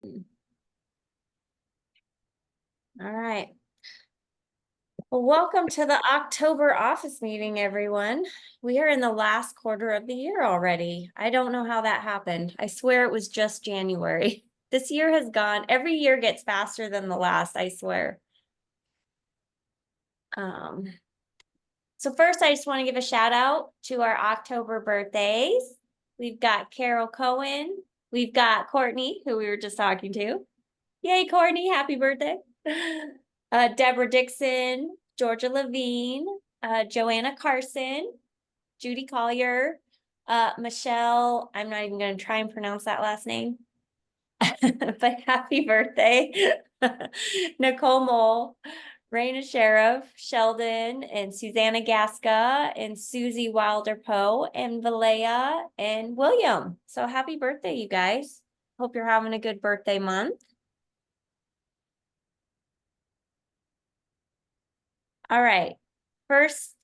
All right. Well, welcome to the October office meeting, everyone. We are in the last quarter of the year already. I don't know how that happened. I swear it was just January. This year has gone, every year gets faster than the last, I swear. So first, I just want to give a shout out to our October birthdays. We've got Carol Cohen. We've got Courtney, who we were just talking to. Yay, Courtney, happy birthday. Deborah Dixon, Georgia Levine, Joanna Carson, Judy Collier, Michelle, I'm not even going to try and pronounce that last name, but happy birthday. Nicole Mole, Raina Sheriff, Sheldon, and Susanna Gasca, and Susie Wilder Poe, and Valea, and William. So happy birthday, you guys. Hope you're having a good birthday month. All right. First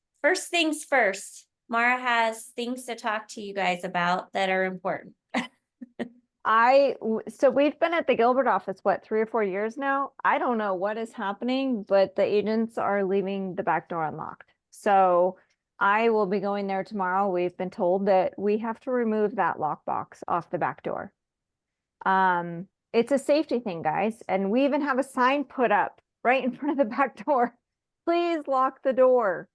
things first. Mara has things to talk to you guys about that are important. So we've been at the Gilbert office, what, 3 or 4 years now? I don't know what is happening, but the agents are leaving the back door unlocked. So I will be going there tomorrow. We've been told that we have to remove that lockbox off the back door. It's a safety thing, guys. And we even have a sign put up right in front of the back door. Please lock the door.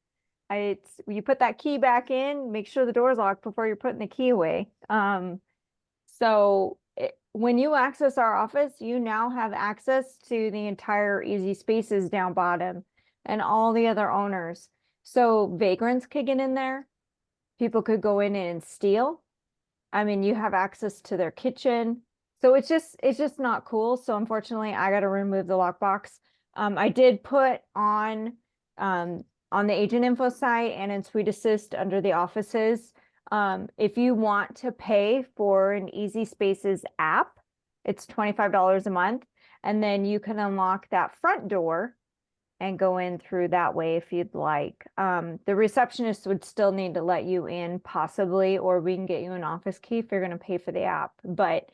You put that key back in, make sure the door's locked before you're putting the key away. When you access our office, you now have access to the entire Easy Spaces down bottom and all the other owners. So vagrants could get in there. People could go in and steal. I mean, you have access to their kitchen. So it's just not cool. So unfortunately, I got to remove the lockbox. I did put on the agent info site and in Suite Assist under the offices. If you want to pay for an Easy Spaces app, it's $25 a month. And then you can unlock that front door and go in through that way if you'd like. The receptionist would still need to let you in possibly, or we can get you an office key if you're going to pay for the app. But,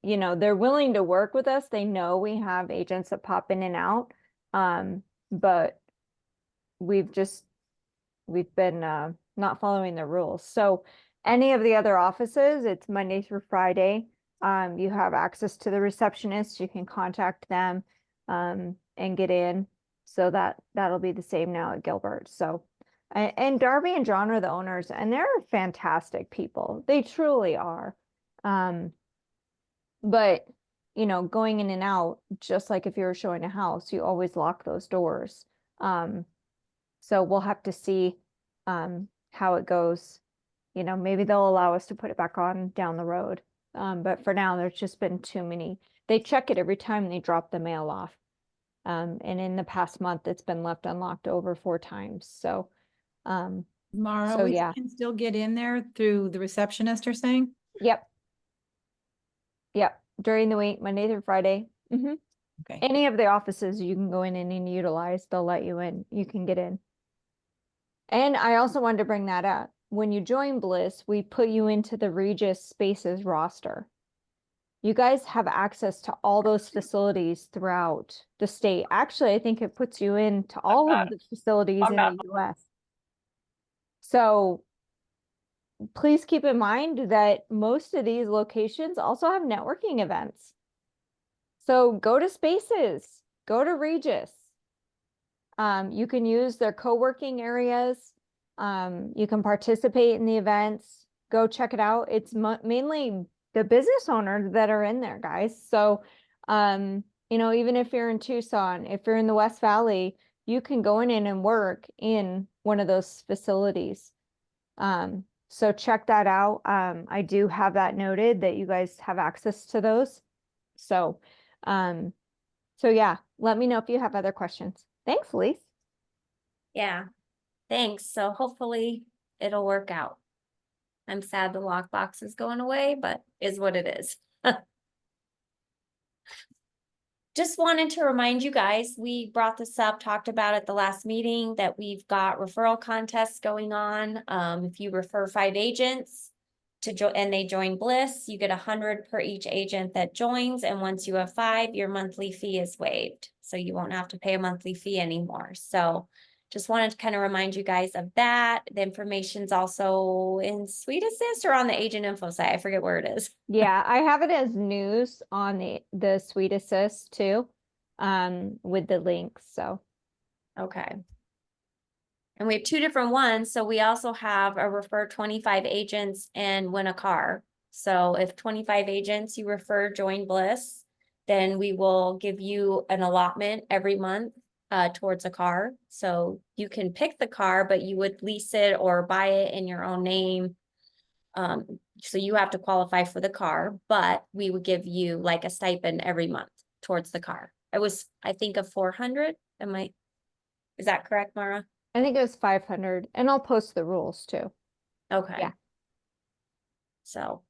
you know, they're willing to work with us. They know we have agents that pop in and out. But we've been not following the rules. So any of the other offices, it's Monday through Friday. You have access to the receptionist. You can contact them and get in. So that'll be the same now at Gilbert. So, and Darby and John are the owners, and they're fantastic people. They truly are. But you know, going in and out, just like if you were showing a house, you always lock those doors. So we'll have to see how it goes. You know, maybe they'll allow us to put it back on down the road. But for now, there's just been too many. They check it every time they drop the mail off. And in the past month, it's been left unlocked over 4 times. So, Mara, we can still get in there through the receptionist, you're saying? Yep. Yep. During the week, Monday through Friday. Mm-hmm. Okay. Any of the offices you can go in and utilize, they'll let you in. You can get in. And I also wanted to bring that up. When you join Bliss, we put you into the Regis Spaces roster. You guys have access to all those facilities throughout the state. Actually, I think it puts you into all of the facilities in the US. So please keep in mind that most of these locations also have networking events. So go to Spaces, go to Regis. You can use their co-working areas. You can participate in the events. Go check it out. It's mainly the business owners that are in there, guys. So, you know, even if you're in Tucson, if you're in the West Valley, you can go in and work in one of those facilities. So check that out. I do have that noted that you guys have access to those. So yeah, let me know if you have other questions. Thanks, Lise. Yeah, thanks. So hopefully it'll work out. I'm sad the lockbox is going away, but is what it is. Just wanted to remind you guys, we brought this up, talked about at the last meeting, that we've got referral contests going on. If you refer 5 agents, to join, and they join Bliss, you get 100 per each agent that joins. And once you have 5, your monthly fee is waived. So you won't have to pay a monthly fee anymore. So just wanted to kind of remind you guys of that. The information's also in Suite Assist or on the agent info site. I forget where it is. Yeah, I have it as news on the Suite Assist too, with the links, so. Okay. And we have 2 different ones. So we also have a refer 25 agents and win a car. So if 25 agents you refer join Bliss, then we will give you an allotment every month towards a car. So you can pick the car, but you would lease it or buy it in your own name. So you have to qualify for the car, but we would give you like a stipend every month towards the car. It was, I think, of 400. Is that correct, Mara? I think it was 500, and I'll post the rules too. Okay. Yeah. So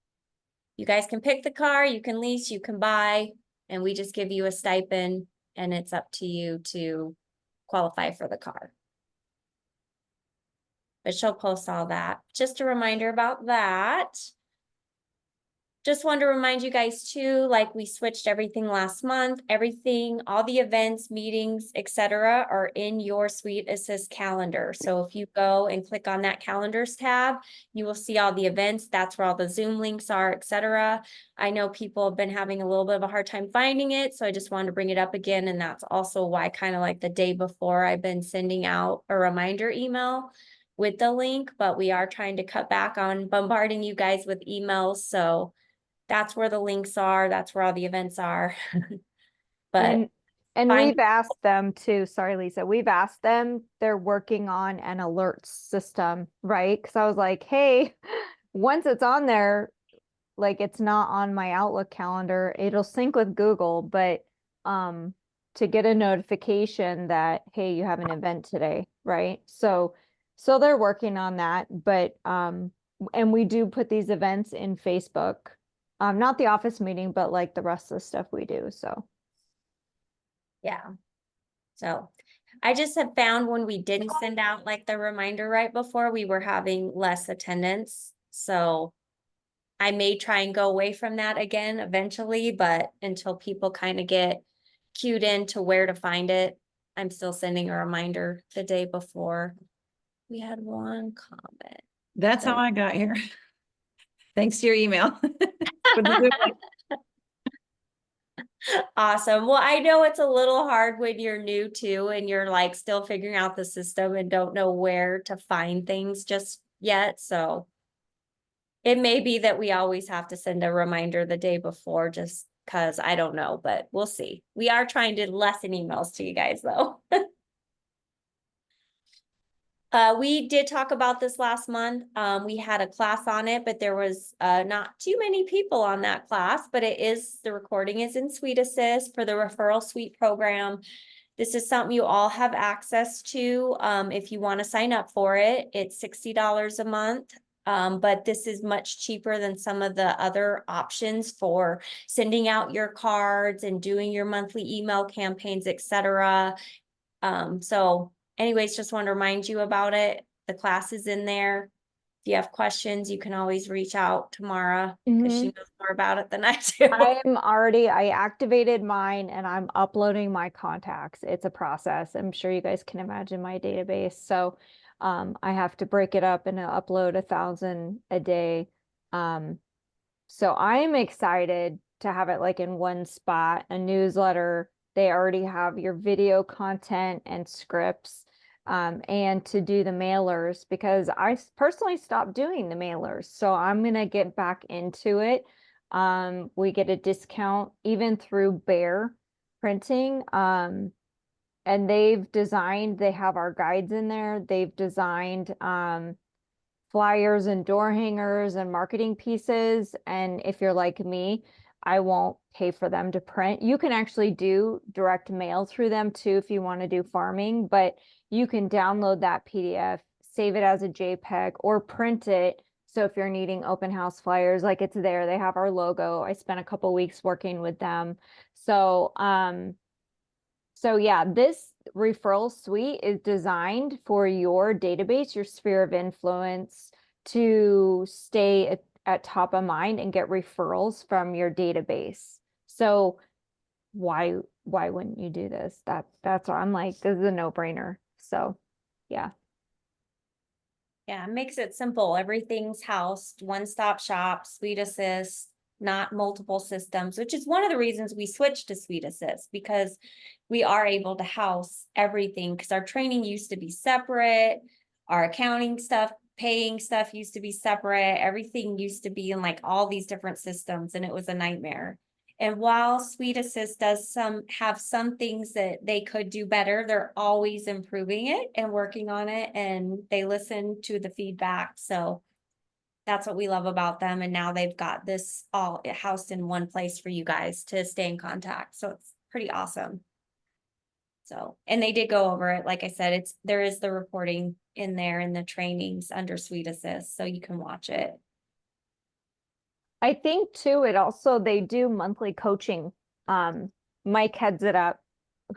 you guys can pick the car, you can lease, you can buy, and we just give you a stipend and it's up to you to qualify for the car. But she'll post all that. Just a reminder about that. Just want to remind you guys too, like we switched everything last month, everything, all the events, meetings, etc., are in your Suite Assist calendar. So if you go and click on that calendars tab, you will see all the events. That's where all the Zoom links are, etc. I know people have been having a little bit of a hard time finding it, so I just wanted to bring it up again. And that's also why kind of like the day before I've been sending out a reminder email with the link, but we are trying to cut back on bombarding you guys with emails. So that's where the links are. That's where all the events are. But And find, we've asked them to, sorry, Lisa, we've asked them, they're working on an alert system, right? Because I was like, hey, once it's on there, like it's not on my Outlook calendar, it'll sync with Google, but to get a notification that, hey, you have an event today, right? So they're working on that, but and we do put these events in Facebook. Not the office meeting, but like the rest of the stuff we do, so. yeah. So I just have found when we didn't send out like the reminder right before, we were having less attendance. So I may try and go away from that again eventually, but until people kind of get cued into where to find it, I'm still sending a reminder the day before. We had one comment. That's how I got here. Thanks to your email. With the Zoom link. Awesome. Well, I know it's a little hard when you're new too, and you're like still figuring out the system and don't know where to find things just yet. So it may be that we always have to send a reminder the day before just because I don't know, but we'll see. We are trying to lessen emails to you guys though. We did talk about this last month. We had a class on it, but there was not too many people on that class, but the recording is in Suite Assist for the referral suite program. This is something you all have access to. If you want to sign up for it, it's $60 a month. But this is much cheaper than some of the other options for sending out your cards and doing your monthly email campaigns, etc. So anyways, just want to remind you about it. The class is in there. If you have questions, you can always reach out to Mara because she knows more about it than I do. I activated mine and I'm uploading my contacts. It's a process. I'm sure you guys can imagine my database. So I have to break it up and upload 1,000 a day. So I'm excited to have it like in one spot, a newsletter. They already have your video content and scripts, and to do the mailers because I personally stopped doing the mailers. So I'm going to get back into it. We get a discount even through Bear Printing. And they have our guides in there. They've designed flyers and door hangers and marketing pieces. And if you're like me, I won't pay for them to print. You can actually do direct mail through them too if you want to do farming, but you can download that PDF, save it as a JPEG, or print it. So if you're needing open house flyers, like it's there, they have our logo. I spent a couple weeks working with them. So yeah, this referral suite is designed for your database, your sphere of influence, to stay at top of mind and get referrals from your database. So why wouldn't you do this? That's what I'm like, this is a no-brainer. So yeah. Yeah, it makes it simple. Everything's housed, one-stop shop, Suite Assist, not multiple systems, which is one of the reasons we switched to Suite Assist, because we are able to house everything, because our training used to be separate, our accounting stuff, paying stuff used to be separate, everything used to be in like all these different systems, and it was a nightmare. And while Suite Assist does have some things that they could do better, they're always improving it and working on it, and they listen to the feedback. So that's what we love about them. And now they've got this all housed in one place for you guys to stay in contact. So it's pretty awesome. So, and they did go over it. Like I said, there is the reporting in there in the trainings under Suite Assist, so you can watch it. I think too, they do monthly coaching. Mike heads it up,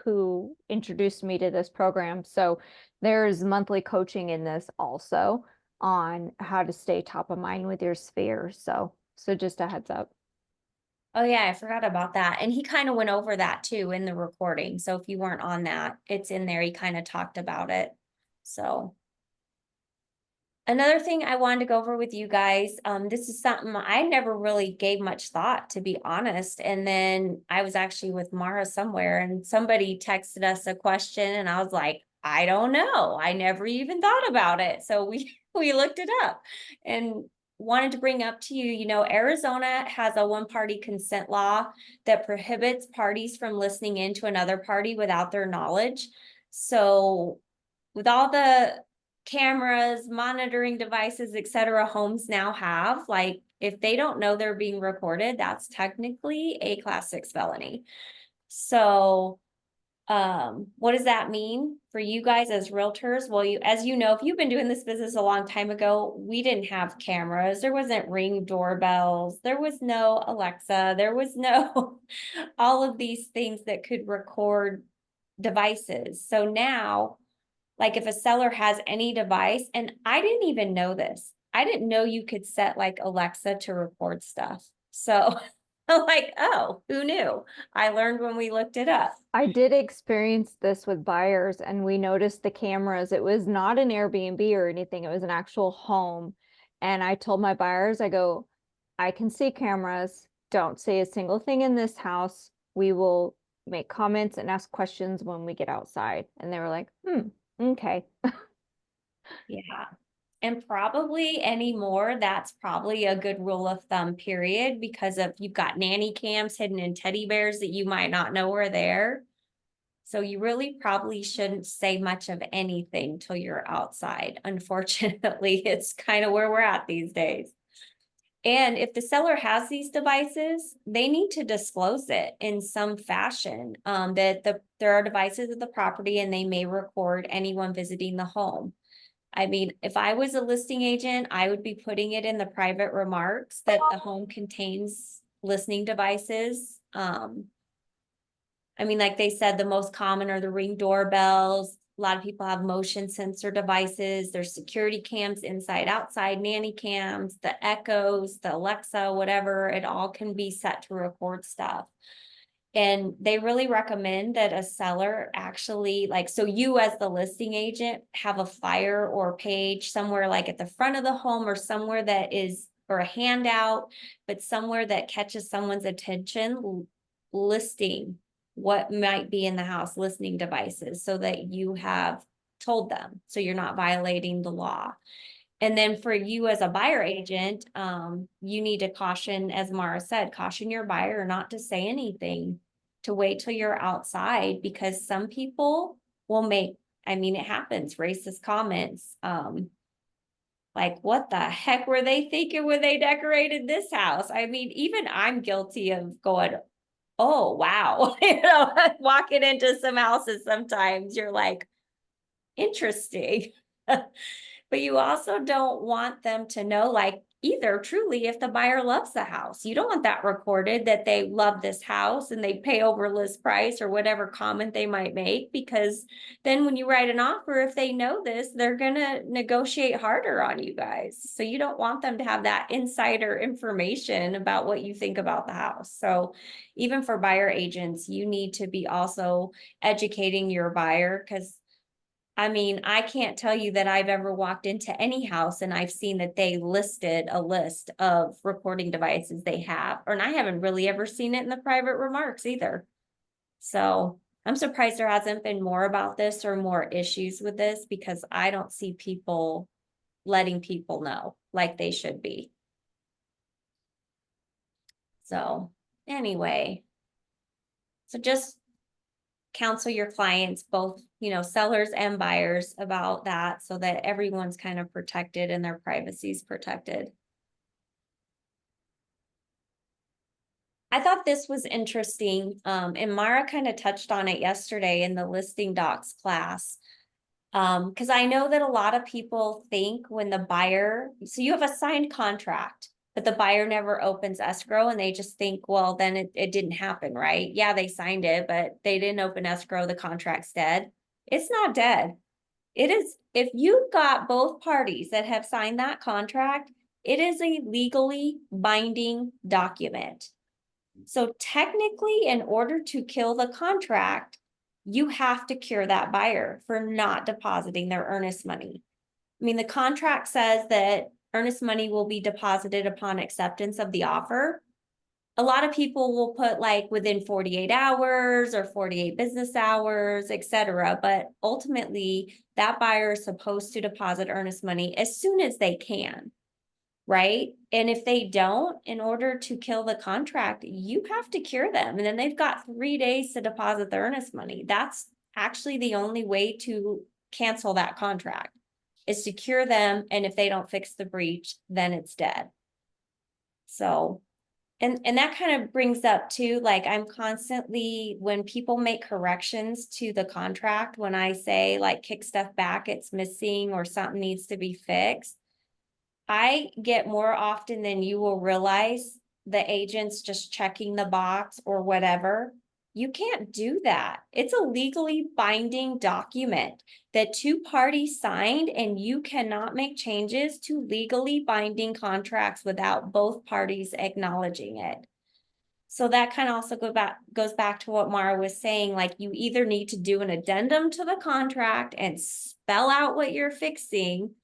who introduced me to this program. So there's monthly coaching in this also on how to stay top of mind with your sphere. So just a heads up. Oh yeah, I forgot about that. And he kind of went over that too in the recording. So if you weren't on that, it's in there. He kind of talked about it. So another thing I wanted to go over with you guys, this is something I never really gave much thought, to be honest. And then I was actually with Mara somewhere and somebody texted us a question and I was like, I don't know. I never even thought about it. So we looked it up and wanted to bring up to you, Arizona has a one-party consent law that prohibits parties from listening in to another party without their knowledge. So with all the cameras, monitoring devices, etc., homes now have, like, if they don't know they're being recorded, that's technically a Class 6 felony. So what does that mean for you guys as realtors? Well, as you know, if you've been doing this business a long time ago, we didn't have cameras. There wasn't Ring doorbells. There was no Alexa. There was no all of these things that could record devices. So now, like if a seller has any device, and I didn't even know this. I didn't know you could set like Alexa to record stuff. So I'm like, oh, who knew? I learned when we looked it up. I did experience this with buyers and we noticed the cameras. It was not an Airbnb or anything. It was an actual home. And I told my buyers, I go, I can see cameras. Don't say a single thing in this house. We will make comments and ask questions when we get outside. And they were like, okay. Yeah. And probably anymore, that's probably a good rule of thumb, period, because of you've got nanny cams hidden in teddy bears that you might not know are there. So you really probably shouldn't say much of anything till you're outside. Unfortunately, it's kind of where we're at these days. And if the seller has these devices, they need to disclose it in some fashion, that there are devices at the property and they may record anyone visiting the home. I mean, if I was a listing agent, I would be putting it in the private remarks that the home contains listening devices. I mean, like they said, the most common are the Ring doorbells. A lot of people have motion sensor devices. There's security cams inside, outside, nanny cams, the Echoes, the Alexa, whatever. It all can be set to record stuff. And they really recommend that a seller actually, like, so you as the listing agent have a flyer or page somewhere like at the front of the home or somewhere that is, or a handout, but somewhere that catches someone's attention, listing what might be in the house, listening devices, so that you have told them, so you're not violating the law. And then for you as a buyer agent, you need to caution, as Mara said, caution your buyer not to say anything, to wait till you're outside, because some people will make, I mean, it happens, racist comments. Like, what the heck were they thinking when they decorated this house? I mean, even I'm guilty of going, oh, wow. Walking into some houses, sometimes you're like, interesting. But you also don't want them to know, like, either, truly, if the buyer loves the house. You don't want that recorded that they love this house and they pay over list price or whatever comment they might make, because then when you write an offer, if they know this, they're gonna negotiate harder on you guys. So you don't want them to have that insider information about what you think about the house. So even for buyer agents, you need to be also educating your buyer, because I mean, I can't tell you that I've ever walked into any house and I've seen that they listed a list of recording devices they have, and I haven't really ever seen it in the private remarks either. So I'm surprised there hasn't been more about this or more issues with this, because I don't see people letting people know like they should be. So anyway, so just counsel your clients, both, sellers and buyers, about that so that everyone's kind of protected and their privacy is protected. I thought this was interesting, and Mara kind of touched on it yesterday in the listing docs class. Because I know that a lot of people think when the buyer, so you have a signed contract, but the buyer never opens escrow, and they just think, well, then it didn't happen, right? Yeah, they signed it, but they didn't open escrow, the contract's dead. It's not dead. It is, if you've got both parties that have signed that contract, it is a legally binding document. So technically, in order to kill the contract, you have to cure that buyer for not depositing their earnest money. I mean, the contract says that earnest money will be deposited upon acceptance of the offer. A lot of people will put like within 48 hours or 48 business hours, etc. But ultimately, that buyer is supposed to deposit earnest money as soon as they can, right? And if they don't, in order to kill the contract, you have to cure them. And then they've got 3 days to deposit the earnest money. That's actually the only way to cancel that contract, is to cure them. And if they don't fix the breach, then it's dead. So, and that kind of brings up too, like, I'm constantly, when people make corrections to the contract, when I say like kick stuff back, it's missing or something needs to be fixed, I get more often than you will realize the agents just checking the box or whatever. You can't do that. It's a legally binding document that two parties signed, and you cannot make changes to legally binding contracts without both parties acknowledging it. So that kind of also goes back to what Mara was saying, like, you either need to do an addendum to the contract and spell out what you're fixing,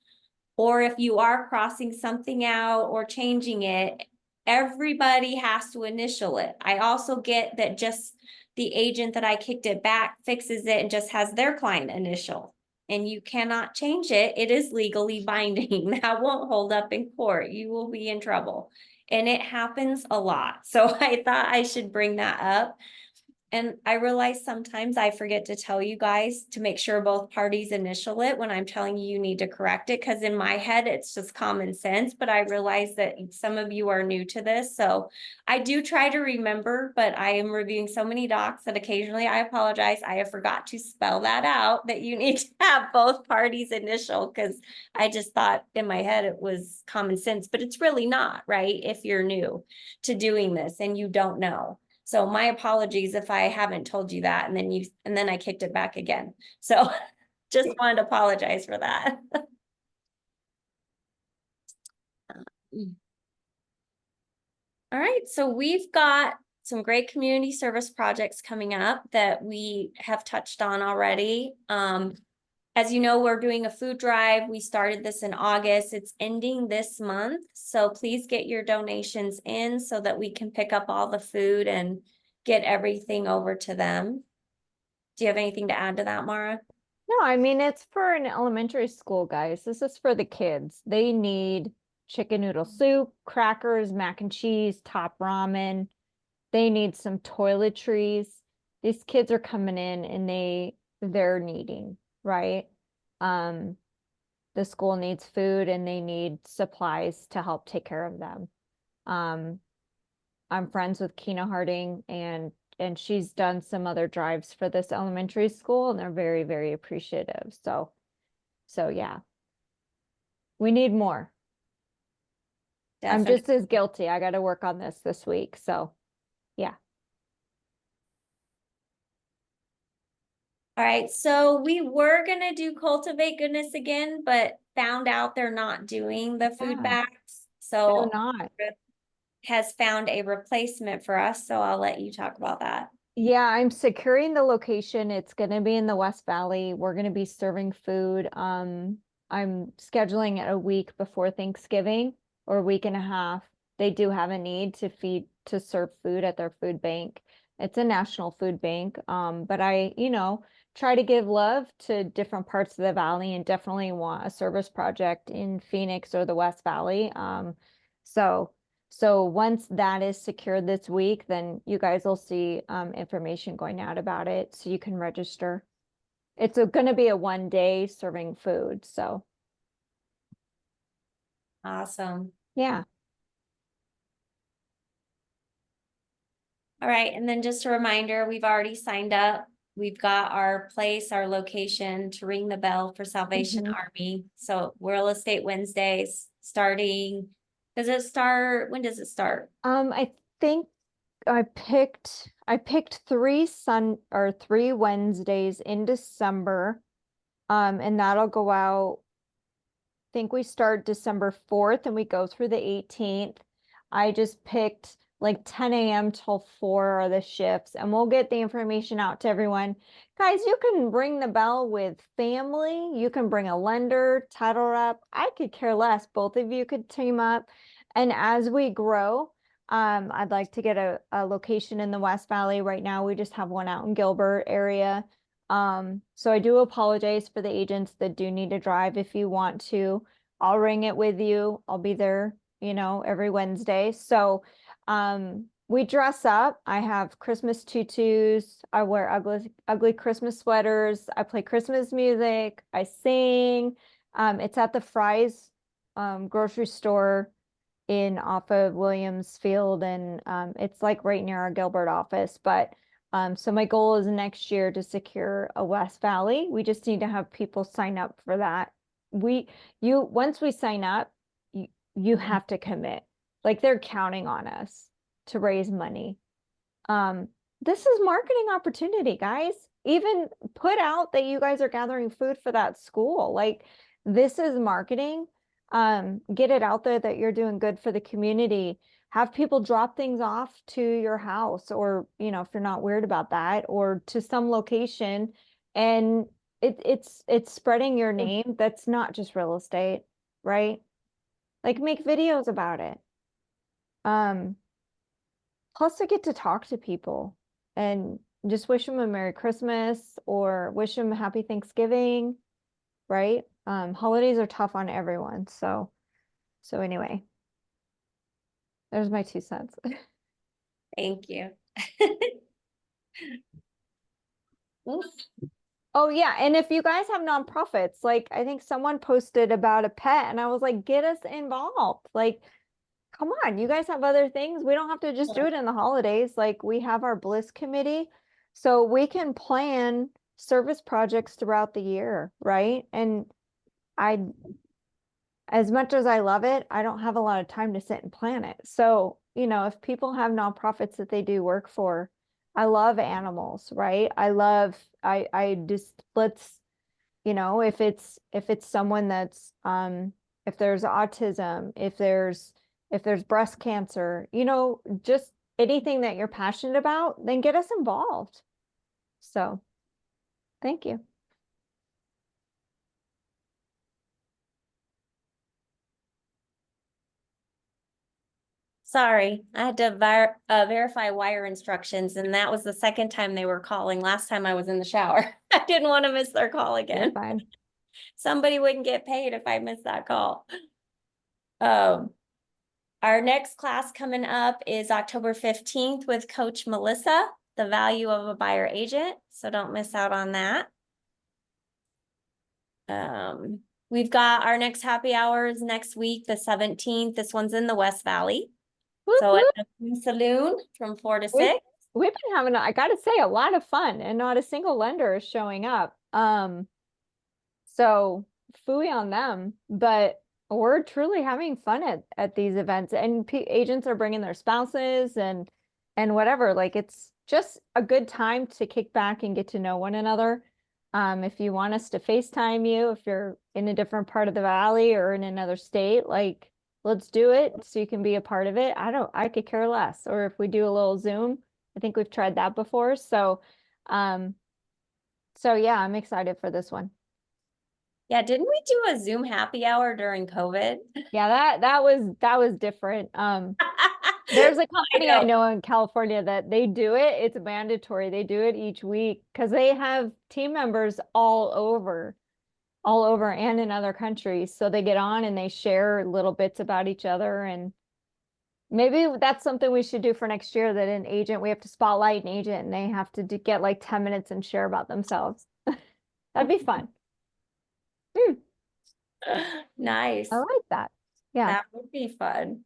or if you are crossing something out or changing it, everybody has to initial it. I also get that just the agent that I kicked it back fixes it and just has their client initial. And you cannot change it. It is legally binding. That won't hold up in court. You will be in trouble. And it happens a lot. So I thought I should bring that up. And I realize sometimes I forget to tell you guys to make sure both parties initial it when I'm telling you you need to correct it, because in my head, it's just common sense, but I realize that some of you are new to this. So I do try to remember, but I am reviewing so many docs that occasionally I apologize. I have forgot to spell that out, that you need to have both parties initial, because I just thought in my head it was common sense, but it's really not, right? If you're new to doing this and you don't know. So my apologies if I haven't told you that, and then I kicked it back again. So just wanted to apologize for that. All right, so we've got some great community service projects coming up that we have touched on already. As you know, we're doing a food drive. We started this in August. It's ending this month. So please get your donations in so that we can pick up all the food and get everything over to them. Do you have anything to add to that, Mara? No, I mean, it's for an elementary school, guys. This is for the kids. They need chicken noodle soup, crackers, mac and cheese, top ramen. They need some toiletries. These kids are coming in and they're needing, right? The school needs food and they need supplies to help take care of them. I'm friends with Kina Harding, and she's done some other drives for this elementary school, and they're very, very appreciative. So yeah, we need more. I'm Definitely. just as guilty. I got to work on this week. So yeah. All right, so we were gonna do Cultivate Goodness again, but found out they're not doing the food Yeah, bags. they're So not. has found a replacement for us, so I'll let you talk about that. Yeah, I'm securing the location. It's going to be in the West Valley. We're going to be serving food. I'm scheduling it a week before Thanksgiving or a week and a half. They do have a need to serve food at their food bank. It's a national food bank. But I, try to give love to different parts of the valley and definitely want a service project in Phoenix or the West Valley. So so once that is secured this week, then you guys will see information going out about it so you can register. It's going to be a 1 day serving food. So Awesome. yeah. All right, and then just a reminder, we've already signed up. We've got our place, our location to ring the bell for Salvation Mhm. Army. So Real Estate Wednesdays starting, when does it start? I think I picked 3 Wednesdays in December. And that'll go out. Think we start December 4th and we go through the 18th. I just picked like 10 a.m. till 4 are the shifts, and we'll get the information out to everyone. Guys, you can ring the bell with family. You can bring a lender, title rep. I could care less. Both of you could team up. And as we grow, I'd like to get a location in the West Valley. Right now, we just have one out in Gilbert area. So I do apologize for the agents that do need to drive. If you want to, I'll ring it with you. I'll be there, every Wednesday. So, we dress up. I have Christmas tutus. I wear ugly Christmas sweaters. I play Christmas music. I sing. It's at the Fry's, grocery store off of Williams Field, and it's like right near our Gilbert office. But so my goal is next year to secure a West Valley. We just need to have people sign up for that. Once we sign up, you have to commit. Like they're counting on us to raise money. This is marketing opportunity, guys. Even put out that you guys are gathering food for that school. Like this is marketing. Get it out there that you're doing good for the community. Have people drop things off to your house, or if you're not weird about that, or to some location, and it's spreading your name. That's not just real estate, right? Like make videos about it. Plus I get to talk to people and just wish them a Merry Christmas or wish them a Happy Thanksgiving, right? Holidays are tough on everyone. So anyway, there's my 2 cents. Thank you. Oof. Oh yeah, and if you guys have nonprofits, like I think someone posted about a pet and I was like, get us involved. Like, come on, you guys have other things. We don't have to just do it in the holidays. Like we have our Bliss committee, so we can plan service projects throughout the year, right? And I as much as I love it, I don't have a lot of time to sit and plan it. So, if people have nonprofits that they do work for, I love animals, right? I just let's, if it's someone that's, if there's autism, if there's breast cancer, just anything that you're passionate about, then get us involved. So, thank you. Sorry, I had to verify wire instructions, and that was the second time they were calling. Last time I was in the shower. I didn't want to miss their call You're again. fine. Somebody wouldn't get paid if I missed that call. Our next class coming up is October 15th with Coach Melissa, the value of a buyer agent. So don't miss out on that. We've got our next happy hours next week, the 17th. This one's in the West Valley. Whoop, So at whoop. the saloon from 4 to We've 6. we've been having, I gotta say, a lot of fun, and not a single lender is showing up. So phooey on them, but we're truly having fun at these events, and agents are bringing their spouses and whatever. Like, it's just a good time to kick back and get to know one another. If you want us to FaceTime you, if you're in a different part of the valley or in another state, like, let's do it so you can be a part of it. I could care less. Or if we do a little Zoom, I think we've tried that before. Um, so yeah, I'm excited for this one. Yeah, didn't we do a Zoom happy hour during COVID? Yeah, that was different. There's a company I know in California that they do it. It's mandatory. They do it each week because they have team members all over and in other countries. So they get on and they share little bits about each other. And maybe that's something we should do for next year, that an agent, we have to spotlight an agent and they have to get like 10 minutes and share about themselves. That'd be fun. Nice. I like that. Yeah. That would be fun.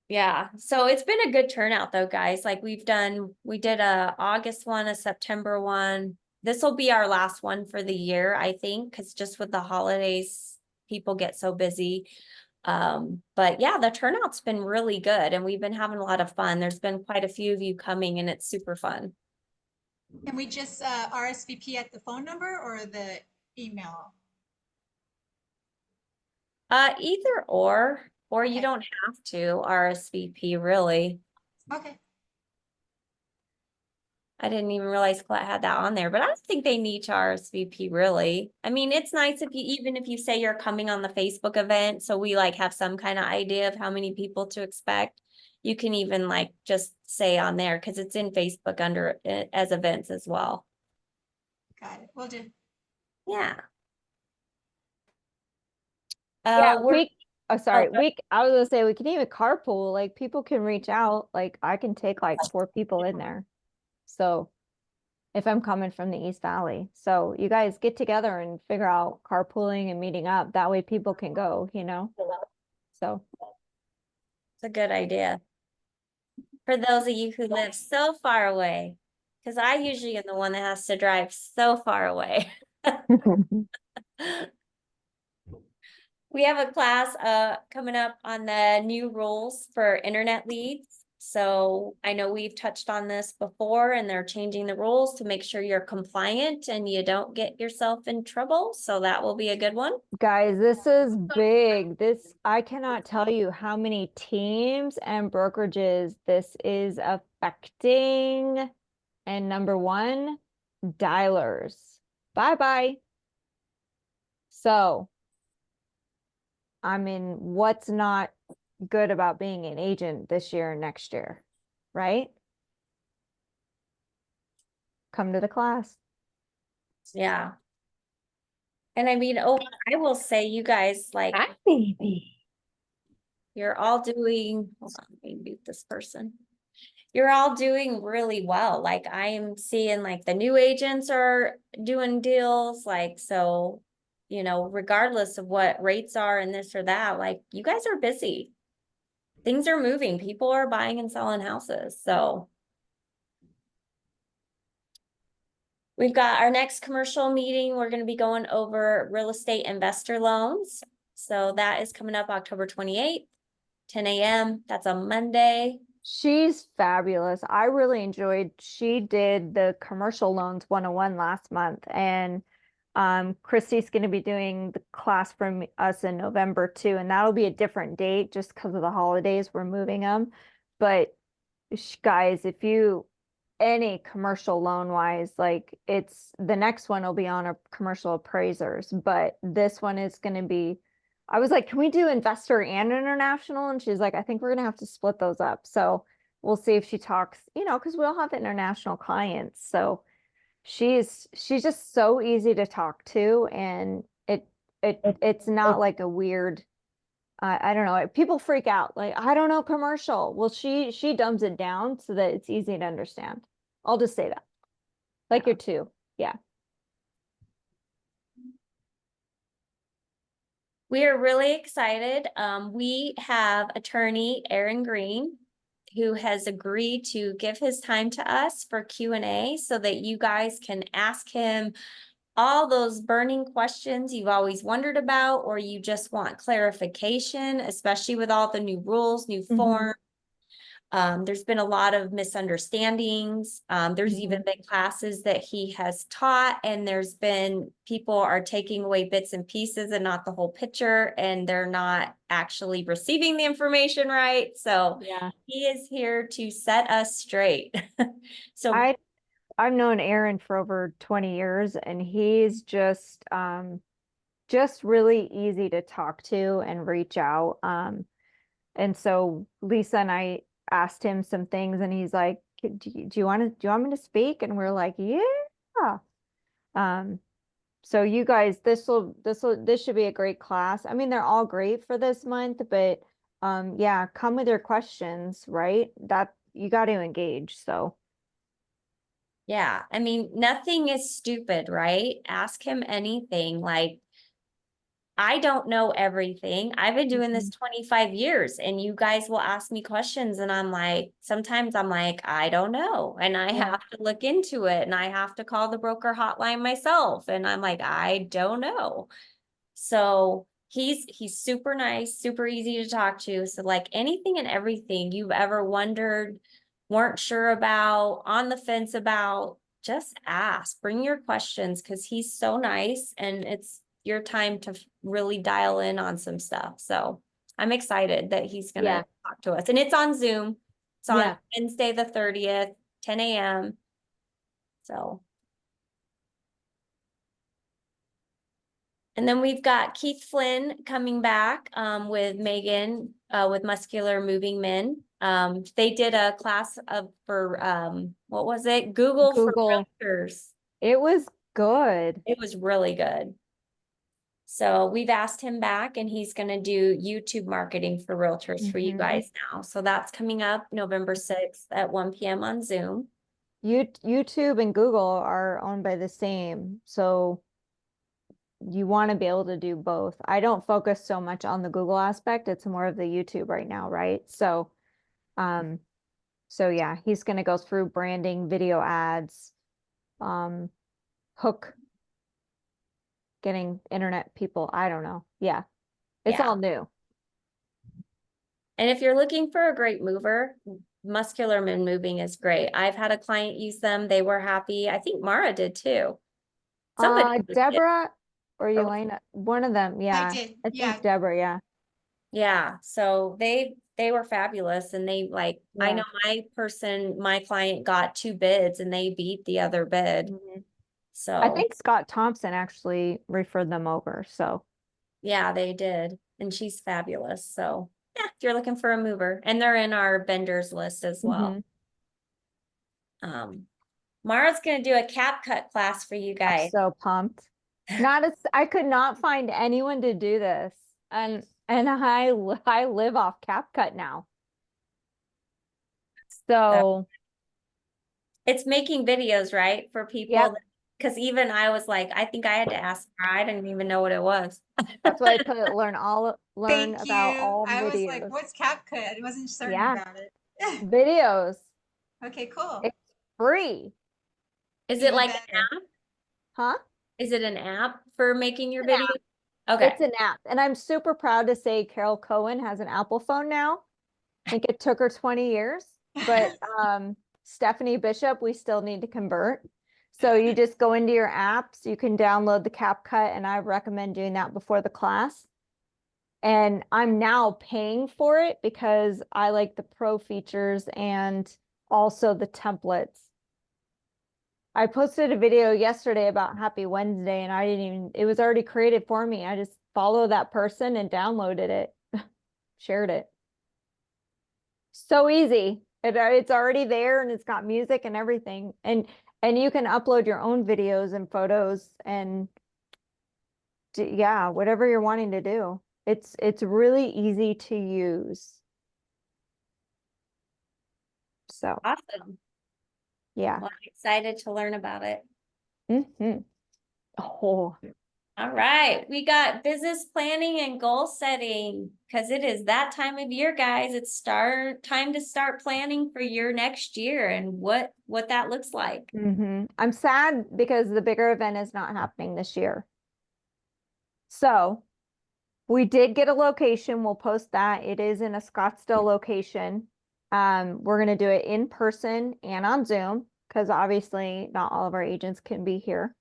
Yeah, so it's been a good turnout though, guys. Like we did a August one, a September one. This will be our last one for the year, I think, because just with the holidays, people get so busy. But yeah, the turnout's been really good and we've been having a lot of fun. There's been quite a few of you coming and it's super fun. Can we just RSVP at the phone number or the email? Either or you Okay. don't have to RSVP really. Okay. I didn't even realize Colette had that on there, but I don't think they need to RSVP really. I mean, it's nice if you, even if you say you're coming on the Facebook event, so we like have some kind of idea of how many people to expect. You can even like just say on there because it's in Facebook under as events as well. Got it. Will do. Yeah. Yeah, We're sorry, I was gonna say we can even carpool, like people can reach out, like I can take like 4 people in there. So if I'm coming from the East Valley, so you guys get together and figure out carpooling and meeting up. That way people can go, you know? So it's a good idea. For those of you who live so far away, because I usually am the one that has to drive so far away. We have a class coming up on the new rules for internet leads. So I know we've touched on this before and they're changing the rules to make sure you're compliant and you don't get yourself in trouble. So that will be a good one. guys, this is big. I cannot tell you how many teams and brokerages this is affecting. And number one, dialers. Bye-bye. So, I mean, what's not good about being an agent this year and next year, right? Come to the class. Yeah. And I mean, oh, I will say you guys like, Hi, baby. you're all doing, hold on, let me mute this person. You're all doing really well. Like I am seeing like the new agents are doing deals, like so, you know, regardless of what rates are and this or that, like you guys are busy. Things are moving. People are buying and selling houses. So we've got our next commercial meeting. We're going to be going over real estate investor loans. So that is coming up October 28th, 10 a.m. That's a Monday. She's fabulous. I really enjoyed, she did the commercial loans 101 last month, and Christy's going to be doing the class from us in November too, and that'll be a different date just because of the holidays. We're moving them. But guys, if you any commercial loan wise, like it's the next one will be on a commercial appraisers, but this one is going to be, I was like, can we do investor and international? And she's like, I think we're going to have to split those up. So we'll see if she talks, you know, because we'll have international clients. So she's just so easy to talk to, and it's not like a weird, I don't know, people freak out like, I don't know commercial. Well, she dumbs it down so that it's easy to understand. I'll just say that. Like your two. Yeah. We are really excited. We have attorney Aaron Green, who has agreed to give his time to us for Q&A so that you guys can ask him all those burning questions you've always wondered about, or you just want clarification, especially with all the new rules, new forms. There's been a lot of misunderstandings. There's even been classes that he has taught, and there's been people are taking away bits and pieces and not the whole picture, and they're not actually receiving the information right. So Yeah. he is here to set us straight. So I've known Aaron for over 20 years, and he's just really easy to talk to and reach out. And so Lisa and I asked him some things, and he's like, do you want me to speak?" And we're like, "Yeah." So you guys, this should be a great class. I mean, they're all great for this month, but yeah, come with your questions, right? That you got to engage. So yeah, I mean, nothing is stupid, right? Ask him anything. Like, I don't know everything. I've been doing this 25 years, and you guys will ask me questions, and I'm like, sometimes I'm like, I don't know. And I Yeah. have to look into it, and I have to call the broker hotline myself. And I'm like, I don't know. So he's super nice, super easy to talk to. So like anything and everything you've ever wondered, weren't sure about, on the fence about, just ask. Bring your questions, because he's so nice, and it's your time to really dial in on some stuff. So I'm excited that he's Yeah. gonna talk to us. And it's on Zoom. It's on Yeah. Wednesday the 30th, 10 a.m. So. And then we've got Keith Flynn coming back with Megan with Muscular Moving Men. They did a class for what was it? Google for Google. Realtors. It was good. It was really good. So we've asked him back, and he's going to do YouTube marketing for realtors for you guys now. So that's coming up November 6th at 1 p.m. on Zoom. YouTube and Google are owned by the same, so you want to be able to do both. I don't focus so much on the Google aspect. It's more of the YouTube right now, right? So, yeah, he's going to go through branding, video ads, hook, getting internet people. I don't know. Yeah. It's Yeah. all new. And if you're looking for a great mover, Muscular Men Moving is great. I've had a client use them. They were happy. I think Mara did too. Somebody did. Deborah or Or- Elena, one of them. Yeah. did, I yeah. think Deborah. Yeah. Yeah, so they were fabulous, and they like, I Yeah. know my client got 2 bids, and they beat the other bid. Mhm. I So think Scott Thompson actually referred them over. So yeah, they did, and she's fabulous. So yeah, if you're looking for a mover, and they're in our vendors list as well. Mara's gonna do a cap cut class for you I'm guys. so pumped. I could not find anyone to do this. And I live off CapCut now. So It's making videos, right, for people. Yep. Because even I was like, I think I had to ask her. I didn't even know what it was. That's why I put learn Thank about you. all I was like, videos. what's CapCut? I wasn't certain Yeah. about it. Videos. Okay, cool. It's free. Is it Even like better. an app? Huh? Is it an app for making your It's an video? Okay. It's an app. And I'm super proud to say Carol Cohen has an Apple phone now. I think it took her 20 years, but Stephanie Bishop, we still need to convert. So you just go into your apps, you can download the CapCut, and I recommend doing that before the class. And I'm now paying for it because I like the pro features and also the templates. I posted a video yesterday about Happy Wednesday, and it was already created for me. I just followed that person and downloaded it, shared it. So easy. It's already there, and it's got music and everything. And you can upload your own videos and photos and yeah, whatever you're wanting to do. It's really easy to use. So Awesome. yeah. Well, I'm excited to learn about it. Oh, All right, we got business planning and goal setting because it is that time of year, guys. It's time to start planning for your next year and what that looks like. I'm sad because the bigger event is not happening this year. So we did get a location. We'll post that. It is in a Scottsdale location. We're going to do it in person and on Zoom because obviously not all of our agents can be here.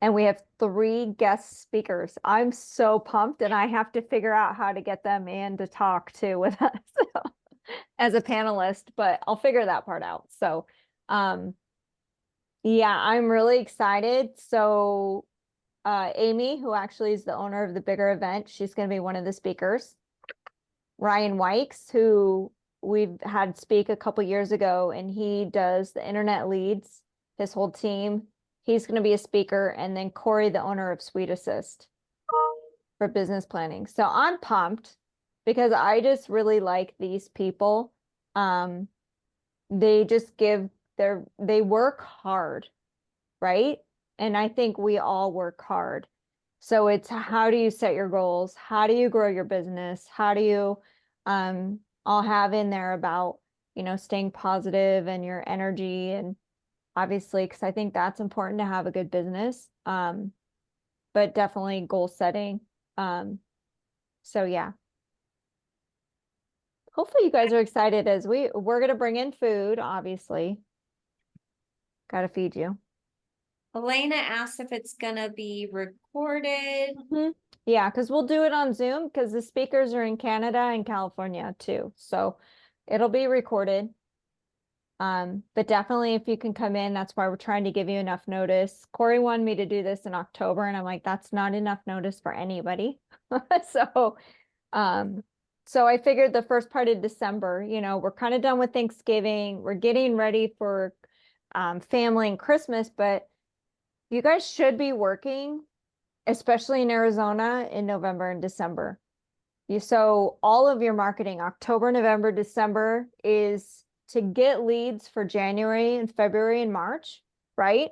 And we have 3 guest speakers. I'm so pumped and I have to figure out how to get them in to talk too with us as a panelist, but I'll figure that part out. So, yeah, I'm really excited. So, Amy, who actually is the owner of the bigger event, she's going to be one of the speakers. Ryan Wykes, who we've had speak a couple years ago, and he does the internet leads, his whole team. He's going to be a speaker, and then Corey, the owner of Sweet Assist for business planning. So I'm pumped because I just really like these people. They just they work hard, right? And I think we all work hard. So it's how do you set your goals? How do you grow your business? How do you all have in there about, staying positive and your energy, and obviously, because I think that's important to have a good business. But definitely goal setting. So yeah. Hopefully you guys are excited as we're going to bring in food, obviously. Got to feed you. Elena asked if it's gonna be recorded. Yeah, because we'll do it on Zoom because the speakers are in Canada and California too. So it'll be recorded. But definitely if you can come in, that's why we're trying to give you enough notice. Corey wanted me to do this in October, and I'm like, that's not enough notice for anybody. So I figured the first part of December, we're kind of done with Thanksgiving. We're getting ready for family and Christmas, but you guys should be working, especially in Arizona, in November and December. So all of your marketing, October, November, December, is to get leads for January and February and March, right?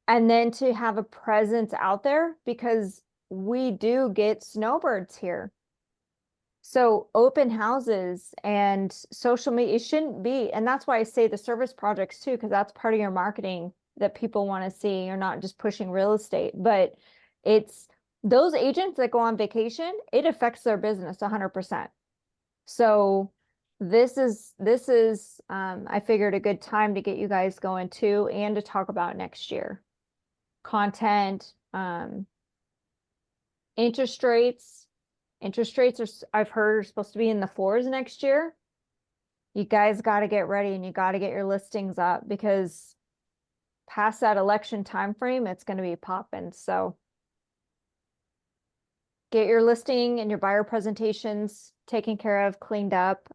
And then to have a presence out there because we do get snowbirds here. So open houses and social media, it shouldn't be, and that's why I say the service projects too, because that's part of your marketing that people want to see. You're not just pushing real estate, but it's those agents that go on vacation, it affects their business 100%. So this is I figured a good time to get you guys going too, and to talk about next year. Content, interest rates. Interest rates are, I've heard, are supposed to be in the 4s next year. You guys got to get ready and you got to get your listings up because past that election time frame, it's going to be popping. So get your listing and your buyer presentations taken care of, cleaned up.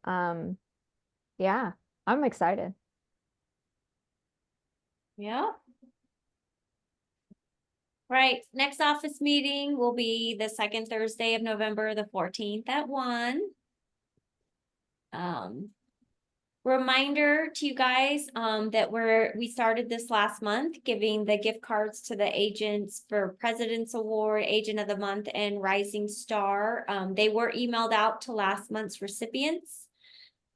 Yeah, I'm excited. Yeah. Right, next office meeting will be the second Thursday of November, the 14th at 1. Reminder to you guys that we started this last month, giving the gift cards to the agents for President's Award, Agent of the Month, and Rising Star. They were emailed out to last month's recipients.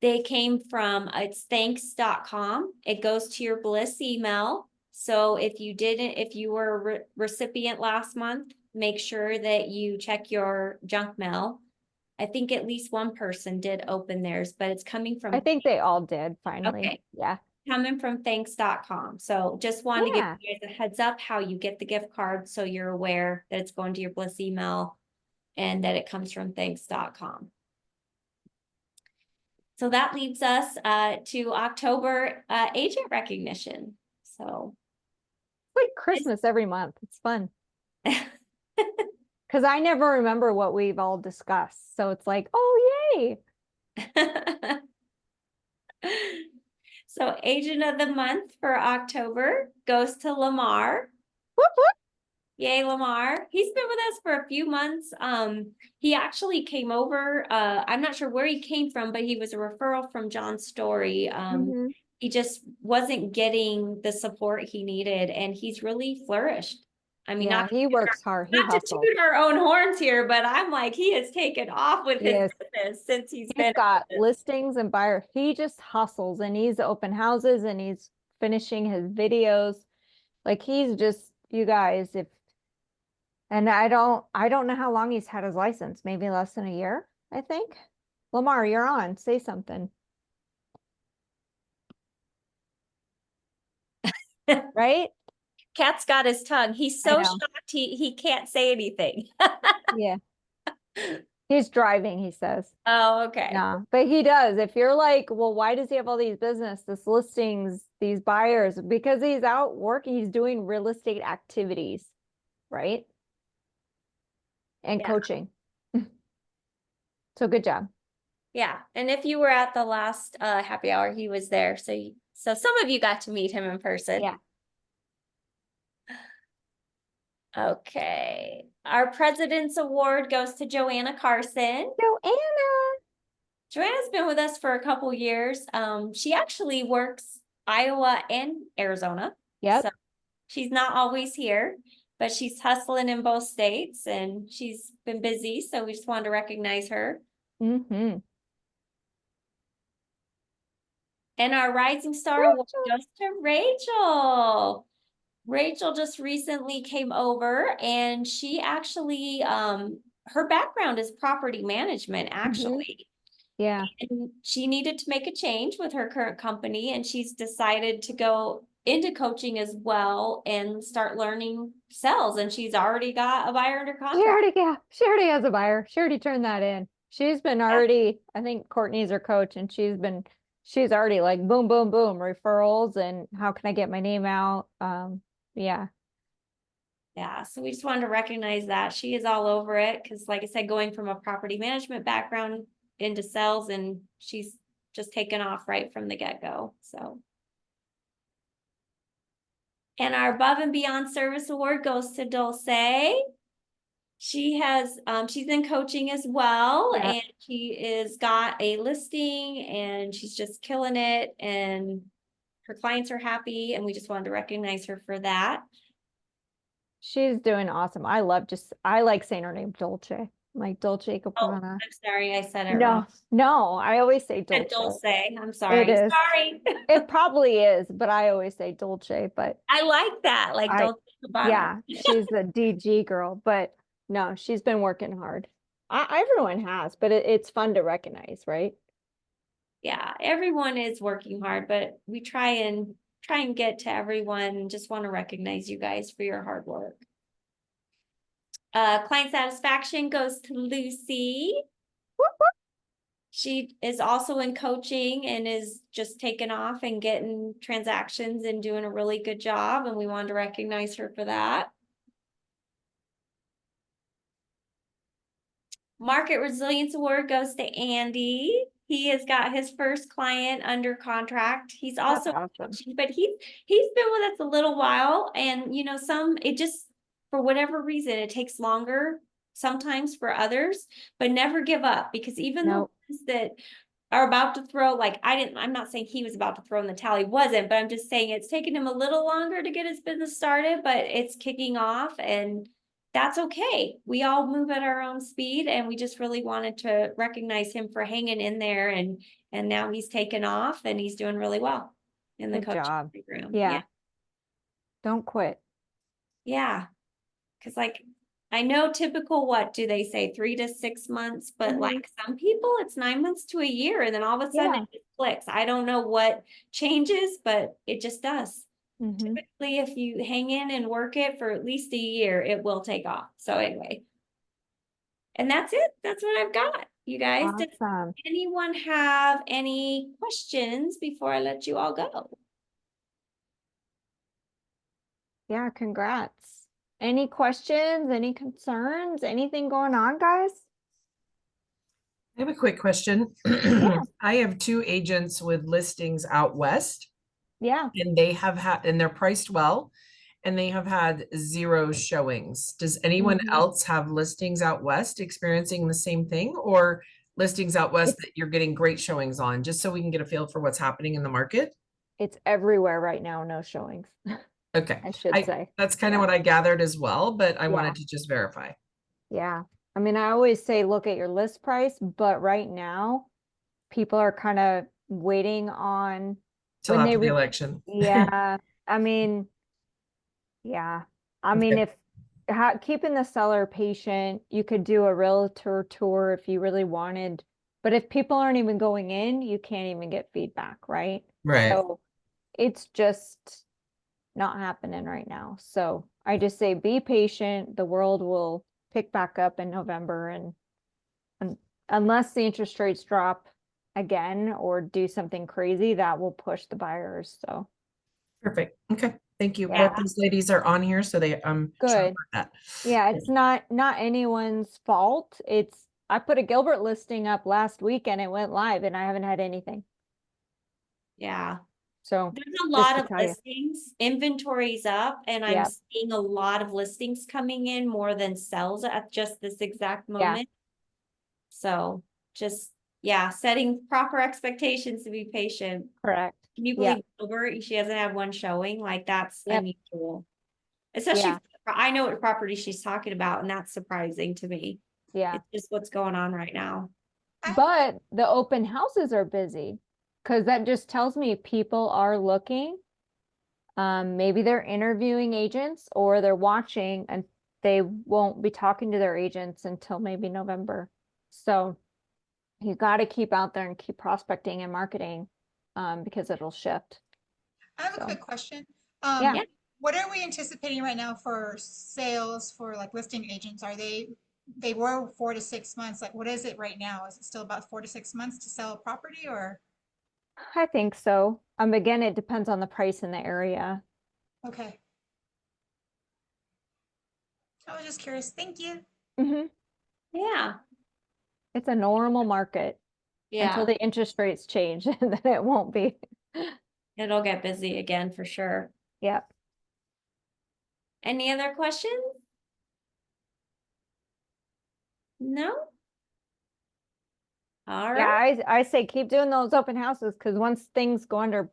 They came from, it's thanks.com. It goes to your Bliss email. So if you were a recipient last month, make sure that you check your junk mail. I think at least one person did open theirs, but it's coming from. I think they all did finally. Okay. Yeah. Coming from thanks.com. So just wanted to give you guys a heads up how you get the gift card so you're aware that it's going to your Bliss email and that it comes from thanks.com. So that leads us to October agent recognition. So it's like Christmas every month. It's fun. Because I never remember what we've all discussed. So it's like, oh, yay. So agent of the month for October goes to Lamar. Whoop, whoop. Yay, Lamar. He's been with us for a few months. He actually came over. I'm not sure where he came from, but he was a referral from John Story. He just wasn't getting the support he needed, and he's really flourished. I mean, Yeah, he works hard. He not to hustles. toot our own horns here, but I'm like, he has taken off with his Yes. business since he's He's been. got listings and buyer. He just hustles and he's open houses and he's finishing his videos. Like he's just, you guys, if, and I don't know how long he's had his license, maybe less than a year, I think. Lamar, you're on, say something. Right? Cat's got his tongue. He's I so know. shocked he can't say anything. Yeah. He's driving, he says. Oh, okay. Yeah, but he does. If you're like, well, why does he have all these this listings, these buyers? Because he's out working, he's doing real estate activities, right? And Yeah. coaching. So good job. Yeah, and if you were at the last happy hour, he was there. So some of you got to meet him in person. Yeah. Okay. Our President's Award goes to Joanna Carson. Joanna. Joanna's been with us for a couple years. She actually works Iowa and Arizona. Yep. So she's not always here, but she's hustling in both states and she's been busy. So we just wanted to recognize her. Mm-hmm. And our Rising Star Award goes to Rachel. Rachel just recently came over and she actually, her background is property management, actually. Yeah. And she needed to make a change with her current company and she's decided to go into coaching as well and start learning sales. And she's already got a buyer under contract. She already has a buyer. She already turned that in. She's been already, I think Courtney's her coach and she's already like boom, boom, boom, referrals and how can I get my name out? Yeah. Yeah, so we just wanted to recognize that she is all over it because, like I said, going from a property management background into sales, and she's just taken off right from the get-go. So, and our Above and Beyond Service Award goes to Dulce. She has, she's in coaching as well, Yeah. and she is got a listing, and she's just killing it, and her clients are happy, and we just wanted to recognize her for that. She's doing awesome. I like saying her name, Dolce. I'm like Dolce Oh, Gabbana. I'm sorry, I said it No, wrong. no, I always say Said Dolce. Dulce. I'm sorry. It is. Sorry. It probably is, but I always say Dolce, but I like that. Like Dulce Gabbana. yeah, she's the DG girl, but no, she's been working hard. Everyone has, but it's fun to recognize, right? Yeah, everyone is working hard, but we try and get to everyone and just want to recognize you guys for your hard work. Client satisfaction goes to Lucy. She is also in coaching and is just taking off and getting transactions and doing a really good job. And we wanted to recognize her for that. Market Resilience Award goes to Andy. He has got his first client under contract. He's also awesome. coaching, but he's been with us a little while, and you know, it just for whatever reason it takes longer sometimes for others, but never give up because even the ones that are about to throw, like I'm not saying he was about to throw in the towel, he wasn't, but I'm just saying it's taken him a little longer to get his business started, but it's kicking off and that's okay. We all move at our own speed and we just really wanted to recognize him for hanging in there and now he's taken off and he's doing really well in the coaching program. Yeah. Don't quit. Yeah. Cause like I know typical, what do they say, 3 to 6 months, but like some people it's 9 months to a year and then all of a sudden it just clicks. I don't know what changes, but it just does. Typically, if you hang in and work it for at least a year, it will take off. So anyway, and that's it. That's what I've got, you guys. Awesome. Does anyone have any questions before I let you all go? Yeah, congrats. Any questions, any concerns, anything going on, guys? I have a quick question. I have 2 agents with listings out west. Yeah. And they have had, and they're priced well, and they have had 0 showings. Does anyone else have listings out west experiencing the same thing, or listings out west that you're getting great showings on, just so we can get a feel for what's happening in the market? It's everywhere right now, no showings. Okay, I should say. that's kind of Yeah. what I gathered as well, but I Yeah. wanted to just verify. Yeah. I mean, I always say look at your list price, but right now people are kind of waiting on Till when they after the election. yeah. I mean, yeah. I mean, Okay. if keeping the seller patient, you could do a realtor tour if you really wanted. But if people aren't even going in, you can't even get feedback, right? Right. So it's just not happening right now. So I just say be patient. The world will pick back up in November and unless the interest rates drop again or do something crazy, that will push the buyers. So Perfect. Okay. Thank you. Yeah. Both these ladies are on here, so they sure good. about that. Yeah, it's not anyone's fault. It's I put a Gilbert listing up last week and it went live and I haven't had anything. Yeah. So There's a just lot to of tell you. listings, inventory's up, and I'm Yeah. seeing a lot of listings coming in more than sells at just this exact Yeah. moment. So just, yeah, setting proper expectations to be patient. Correct. Can you Yeah. believe Gilbert, she hasn't had one showing? Like that's Yep. unusual. Especially, Yeah. I know what property she's talking about, and that's surprising to me. Yeah. It's just what's going on right now. But the open houses are busy because that just tells me people are looking. Maybe they're interviewing agents or they're watching and they won't be talking to their agents until maybe November. So you got to keep out there and keep prospecting and marketing because it'll shift. I have a So, quick question. yeah. What are we anticipating right now for sales for like listing agents? Are they were 4 to 6 months. Like, what is it right now? Is it still about 4 to 6 months to sell a property or? I think so. Again, it depends on the price in the area. Okay. I was just curious. Thank you. Hmm. Yeah. It's a normal market until Yeah. the interest rates change, and then it won't be. It'll get busy again for sure. Yeah. Any other questions? No? All Yeah, right. I say keep doing those open houses because once things go under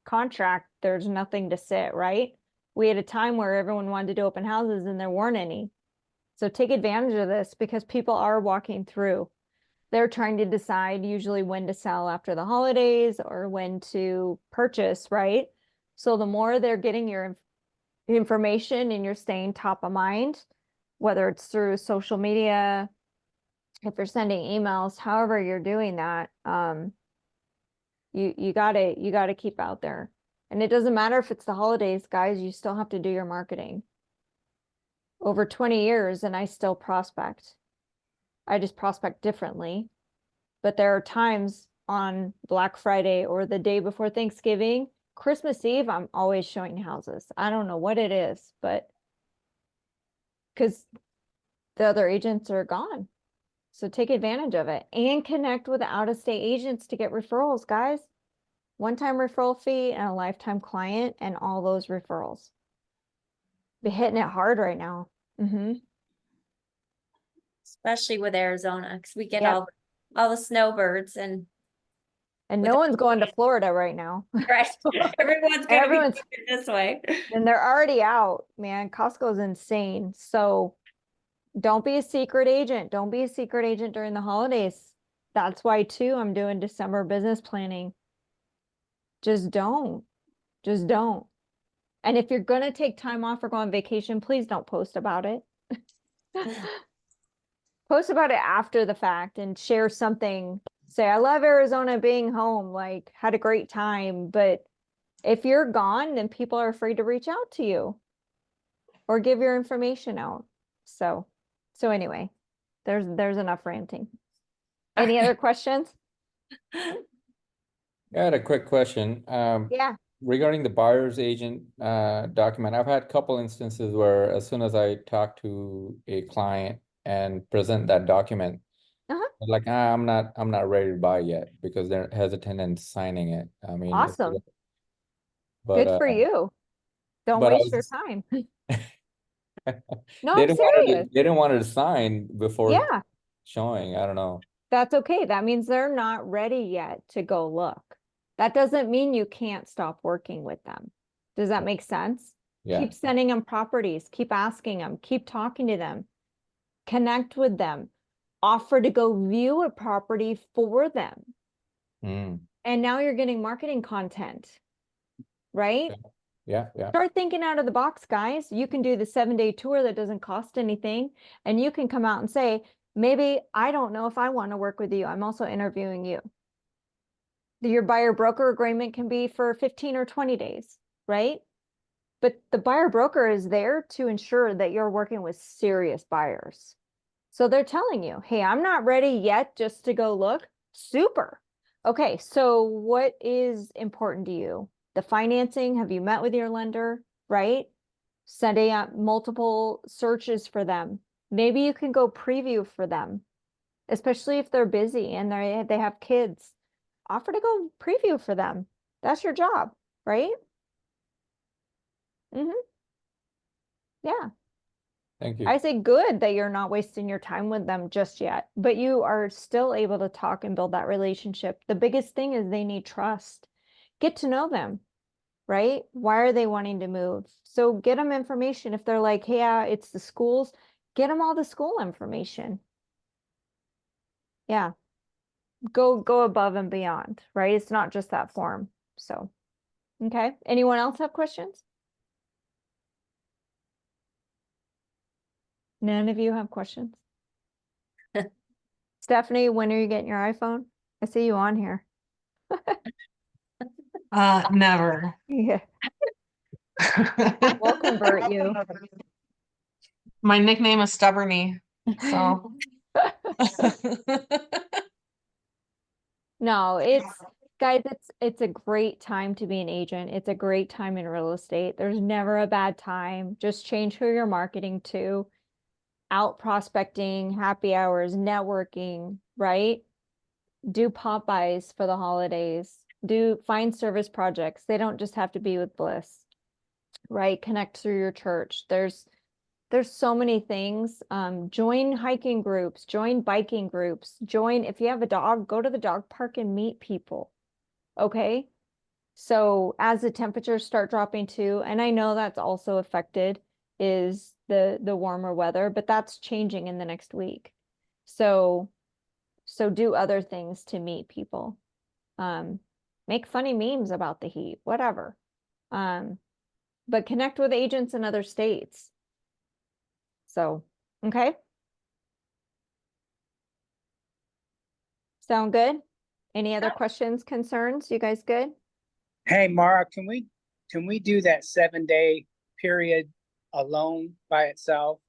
contract, there's nothing to sit, right? We had a time where everyone wanted to do open houses and there weren't any. So take advantage of this because people are walking through. They're trying to decide usually when to sell after the holidays or when to purchase, right? So the more they're getting your information and you're staying top of mind, whether it's through social media, if you're sending emails, however you're doing that, you gotta keep out there. And it doesn't matter if it's the holidays, guys, you still have to do your marketing. Over 20 years and I still prospect. I just prospect differently. But there are times on Black Friday or the day before Thanksgiving, Christmas Eve, I'm always showing houses. I don't know what it is, but because the other agents are gone. So take advantage of it and connect with out-of-state agents to get referrals, guys. One-time referral fee and a lifetime client and all those referrals. Be hitting it hard right now. Especially with Arizona, because we get Yep. all the snowbirds and And with no one's going to Florida right now. right. Everyone's gonna Everyone's be this way. and they're already out, man. Costco's insane. So don't be a secret agent. Don't be a secret agent during the holidays. That's why too I'm doing December business planning. Just don't. Just don't. And if you're gonna take time off or go on vacation, please don't post about it. Post about it after the fact and share something. Say, I love Arizona being home, like had a great time. But if you're gone, then people are afraid to reach out to you or give your information out. So anyway, there's enough ranting. Any other questions? I had a quick question. Yeah. Regarding the buyer's agent document, I've had a couple instances where as soon as I talk to a client and present that document, they're like, I'm not ready to buy yet because they're hesitant in signing it. I mean, Awesome. but Good for you. Don't but I waste your was time. No, they I'm didn't want serious. they didn't want it to sign before Yeah, showing. I don't know. that's okay. That means they're not ready yet to go look. That doesn't mean you can't stop working with them. Does that make sense? Yeah. Keep sending them properties, keep asking them, keep talking to them, connect with them, offer to go view a property for them. Mm, And now you're getting marketing content, right? yeah, yeah. Start thinking out of the box, guys. You can do the 7-day tour that doesn't cost anything. And you can come out and say, maybe I don't know if I want to work with you. I'm also interviewing you. Your buyer broker agreement can be for 15 or 20 days, right? But the buyer broker is there to ensure that you're working with serious buyers. So they're telling you, hey, I'm not ready yet just to go look. Super. Okay, so what is important to you? The financing, have you met with your lender, right? Setting up multiple searches for them. Maybe you can go preview for them, especially if they're busy and they have kids. Offer to go preview for them. That's your job, right? Yeah. Thank you. I say good that you're not wasting your time with them just yet, but you are still able to talk and build that relationship. The biggest thing is they need trust. Get to know them, right? Why are they wanting to move? So get them information. If they're like, hey, yeah, it's the schools, get them all the school information. Yeah. Go above and beyond, right? It's not just that form. So, okay. Anyone else have questions? None of you have questions? Stephanie, when are you getting your iPhone? I see you on here. Never. Yeah. We'll convert you. My nickname is Stubborny, so. No, guys, it's a great time to be an agent. It's a great time in real estate. There's never a bad time. Just change who you're marketing to. Out prospecting, happy hours, networking, right? Do pop-bys for the holidays. Find service projects. They don't just have to be with Bliss, right? Connect through your church. There's so many things. Join hiking groups, join biking groups, if you have a dog, go to the dog park and meet people. Okay. So as the temperatures start dropping too, and I know that's also affected is the warmer weather, but that's changing in the next week. So do other things to meet people. Make funny memes about the heat, whatever. But connect with agents in other states. So, okay. Sound good? Any other questions, concerns? You guys good? Hey, Mara, can we do that 7-day period alone by itself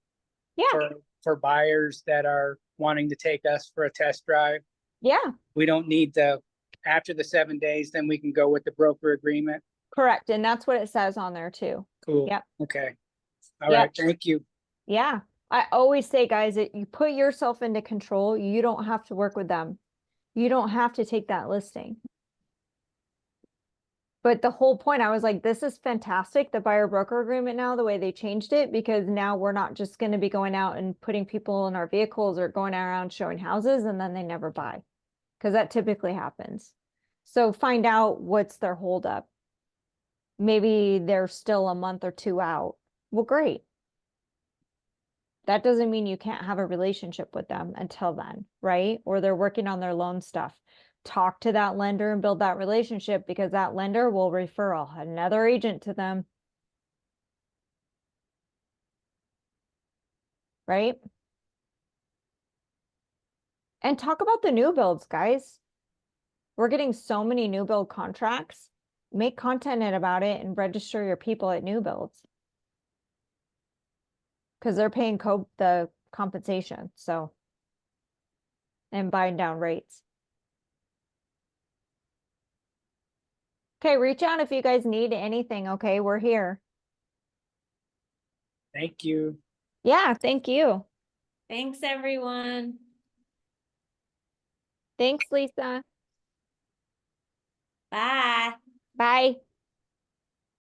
Yeah. for buyers that are wanting to take us for a test drive? Yeah, We don't need after the 7 days, then we can go with the broker agreement. correct. And that's what it says on there too. Cool. Yep. Okay. All Yep. right. Thank you. Yeah. I always say, guys, that you put yourself into control. You don't have to work with them. You don't have to take that listing. But the whole point, I was like, this is fantastic, the buyer broker agreement now, the way they changed it, because now we're not just going to be going out and putting people in our vehicles or going around showing houses and then they never buy, because that typically happens. So find out what's their holdup. Maybe they're still a month or two out. Well, great. That doesn't mean you can't have a relationship with them until then, right? Or they're working on their loan stuff. Talk to that lender and build that relationship, because that lender will refer another agent to them. Right? And talk about the new builds, guys. We're getting so many new build contracts. Make content about it and register your people at new builds, because they're paying the compensation, so, and buying down rates. Okay, reach out if you guys need anything. Okay, we're here. Thank you. Yeah, thank you. Thanks, everyone. Thanks, Lisa. Bye. Bye.